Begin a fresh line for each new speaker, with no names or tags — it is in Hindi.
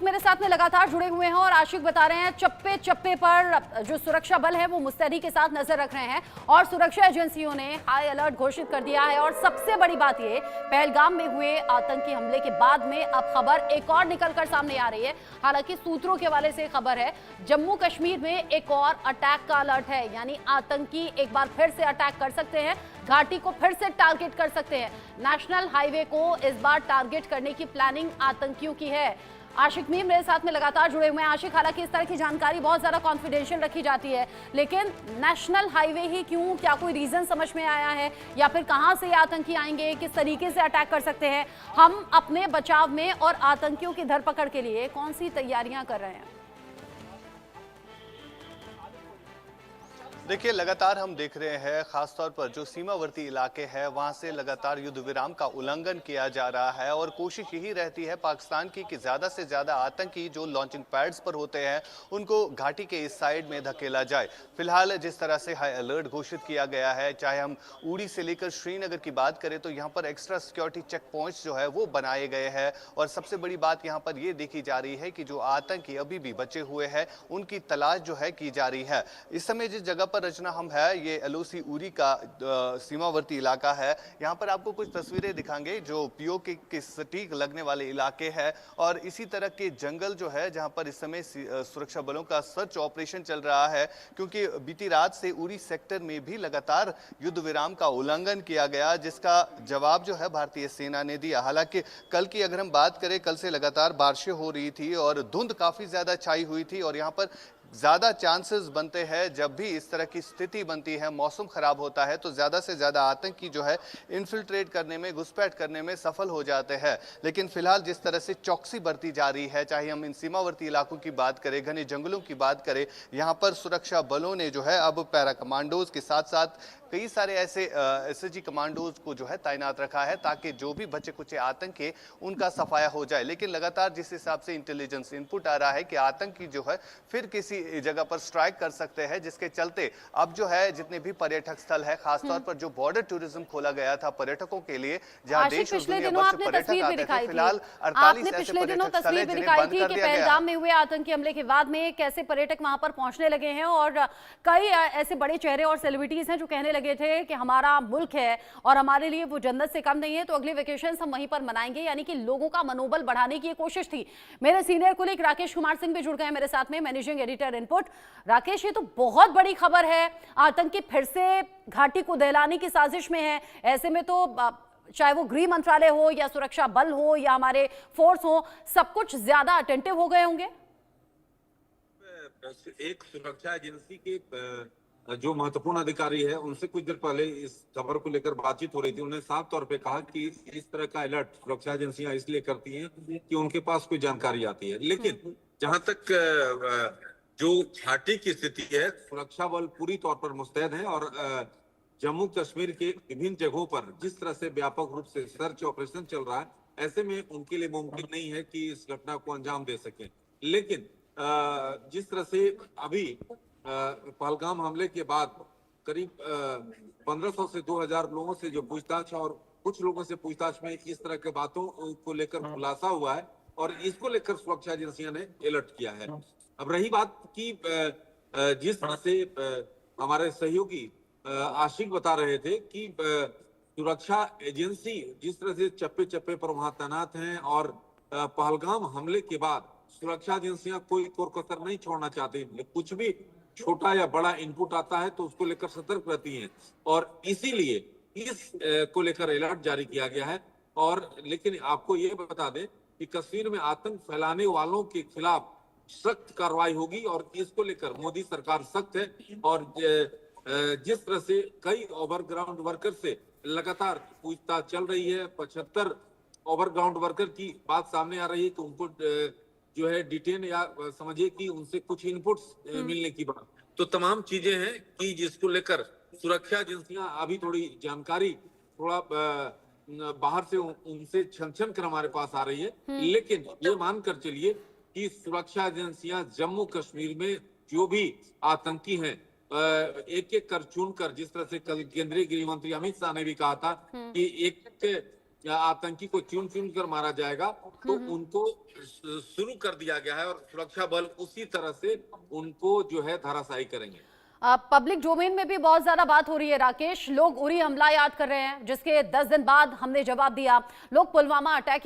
मेरे साथ में लगातार जुड़े हुए हैं और आशिक बता रहे हैं चप्पे चप्पे पर जो सुरक्षा बल है वो मुस्तैदी के साथ नजर रख रहे हैं और सुरक्षा एजेंसियों ने हाई अलर्ट घोषित कर दिया है। और सबसे बड़ी बात ये, पहलगाम में हुए आतंकी हमले के बाद में अब खबर एक और निकलकर सामने आ रही है। हालांकि सूत्रों के हवाले से खबर है जम्मू कश्मीर में एक और अटैक का अलर्ट है, यानी आतंकी एक बार फिर से अटैक कर सकते हैं, घाटी को फिर से टारगेट कर सकते हैं। नेशनल हाईवे को इस बार टारगेट करने की प्लानिंग आतंकियों की है। आशिक मीम मेरे साथ में लगातार जुड़े हुए हैं। आशिक, हालांकि इस तरह की जानकारी बहुत ज्यादा कॉन्फिडेंशियल रखी जाती है, लेकिन नेशनल हाईवे ही क्यों? क्या कोई रीजन समझ में आया है या फिर कहां से आतंकी आएंगे, किस तरीके से अटैक कर सकते हैं? हम अपने बचाव में और आतंकियों की धरपकड़ के लिए कौन सी तैयारियां कर रहे हैं?
देखिए, लगातार हम देख रहे हैं खासतौर पर जो सीमावर्ती इलाके हैं वहां से लगातार युद्ध विराम का उल्लंघन किया जा रहा है और कोशिश यही रहती है पाकिस्तान की कि ज्यादा से ज्यादा आतंकी जो लॉन्चिंग पैड्स पर होते हैं उनको घाटी के इस साइड में धकेला जाए। फिलहाल जिस तरह से हाई अलर्ट घोषित किया गया है, चाहे हम उड़ी से लेकर श्रीनगर की बात करें तो यहाँ पर एक्स्ट्रा सिक्योरिटी चेक पॉइंट्स जो है वो बनाए गए हैं। और सबसे बड़ी बात यहाँ पर ये देखी जा रही है कि जो आतंकी अभी भी बचे हुए हैं उनकी तलाश जो है की जा रही है। इस समय जिस जगह पर रचना हम है ये एलओसी उरी का सीमावर्ती इलाका है। यहाँ पर आपको कुछ तस्वीरें दिखाएंगे जो पीओके के सटीक लगने वाले इलाके हैं और इसी तरह के जंगल जो है जहाँ पर इस समय सुरक्षा बलों का सर्च ऑपरेशन चल रहा है, क्योंकि बीती रात से उरी सेक्टर में भी लगातार युद्ध विराम का उल्लंघन किया गया, जिसका जवाब जो है भारतीय सेना ने दिया। हालांकि कल की अगर हम बात करें, कल से लगातार बारिशें हो रही थी और धुंध काफी ज्यादा छाई हुई थी और यहाँ पर ज्यादा चांसेस बनते हैं जब भी इस तरह की स्थिति बनती है, मौसम खराब होता है तो ज्यादा से ज्यादा आतंकी जो है इन्फिल्ट्रेट करने में, घुसपैठ करने में सफल हो जाते हैं। लेकिन फिलहाल जिस तरह से चौकसी बरती जा रही है, चाहे हम इन सीमावर्ती इलाकों की बात करें, घने जंगलों की बात करें, यहाँ पर सुरक्षा बलों ने जो है अब पैरा कमांडोज के साथ साथ कई सारे ऐसे एसएसजी कमांडोज को जो है तैनात रखा है ताकि जो भी बचे कुचे आतंकी उनका सफाया हो जाए। लेकिन लगातार जिस हिसाब से इंटेलिजेंस इनपुट आ रहा है कि आतंकी जो है फिर किसी जगह पर स्ट्राइक कर सकते हैं, जिसके चलते अब जो है जितने भी पर्यटक स्थल है, खासतौर पर जो बॉर्डर टूरिज्म खोला गया था पर्यटकों के लिए, जहां देश और दुनिया भर से पर्यटक आते थे, फिलहाल 48 ऐसे पर्यटक स्थल है जिन्हें बंद कर दिया गया।
पहलगाम में हुए आतंकी हमले के बाद में कैसे पर्यटक वहां पर पहुंचने लगे हैं और कई ऐसे बड़े चेहरे और सेलिब्रिटीज हैं जो कहने लगे थे कि हमारा मुल्क है और हमारे लिए वो जन्नत से कम नहीं है, तो अगले वेकेशन हम वहीं पर मनाएंगे, यानी कि लोगों का मनोबल बढ़ाने की कोशिश थी। मेरे सीनियर कुलीग राकेश कुमार सिंह भी जुड़ गए हैं मेरे साथ में, मैनेजिंग एडिटर इनपुट। राकेश, ये तो बहुत बड़ी खबर है, आतंकी फिर से घाटी को दहलाने की साजिश में है। ऐसे में तो चाहे वो गृह मंत्रालय हो या सुरक्षा बल हो या हमारे फोर्स हो, सब कुछ ज्यादा अटेंटिव हो गए होंगे।
एक सुरक्षा एजेंसी के जो महत्वपूर्ण अधिकारी है उनसे कुछ देर पहले इस खबर को लेकर बातचीत हो रही थी। उन्होंने साफ तौर पे कहा कि इस तरह का अलर्ट सुरक्षा एजेंसियां इसलिए करती हैं कि उनके पास कोई जानकारी आती है। लेकिन जहां तक जो घाटी की स्थिति है, सुरक्षा बल पूरी तौर पर मुस्तैद है और जम्मू कश्मीर के विभिन्न जगहों पर जिस तरह से व्यापक रूप से सर्च ऑपरेशन चल रहा है, ऐसे में उनके लिए मुमकिन नहीं है कि इस घटना को अंजाम दे सके। लेकिन जिस तरह से अभी पहलगाम हमले के बाद करीब 1500 से 2000 लोगों से जो पूछताछ और कुछ लोगों से पूछताछ में इस तरह के बातों को लेकर खुलासा हुआ है और इसको लेकर सुरक्षा एजेंसियां ने अलर्ट किया है। अब रही बात की जिस तरह से हमारे सहयोगी आशिक बता रहे थे कि सुरक्षा एजेंसी जिस तरह से चप्पे चप्पे पर वहां तैनात हैं और पहलगाम हमले के बाद सुरक्षा एजेंसियां कोई कोर-कसर नहीं छोड़ना चाहती, कुछ भी छोटा या बड़ा इनपुट आता है तो उसको लेकर सतर्क रहती हैं और इसीलिए इस को लेकर अलर्ट जारी किया गया है। और लेकिन आपको ये बता दें कि कश्मीर में आतंक फैलाने वालों के खिलाफ सख्त कार्रवाई होगी और इसको लेकर मोदी सरकार सख्त है। और जिस तरह से कई ओवरग्राउंड वर्कर से लगातार पूछताछ चल रही है, 75 ओवरग्राउंड वर्कर की बात सामने आ रही है कि उनको जो है डिटेन या समझिए कि उनसे कुछ इनपुट्स मिलने की बात, तो तमाम चीजें हैं कि जिसको लेकर सुरक्षा एजेंसियां अभी थोड़ी जानकारी थोड़ा बाहर से उनसे छन कर हमारे पास आ रही है। लेकिन ये मानकर चलिए कि सुरक्षा एजेंसियां जम्मू कश्मीर में जो भी आतंकी हैं एक एक कर चुन कर, जिस तरह से कल केंद्रीय गृह मंत्री अमित शाह ने भी कहा था कि एक आतंकी को चुन चुन कर मारा जाएगा, तो उनको शुरू कर दिया गया है और सुरक्षा बल उसी तरह से उनको जो है धराशायी करेंगे।
पब्लिक डोमेन में भी बहुत ज्यादा बात हो रही है राकेश, लोग उरी हमला याद कर रहे हैं जिसके 10 दिन बाद हमने जवाब दिया, लोग पुलवामा अटैक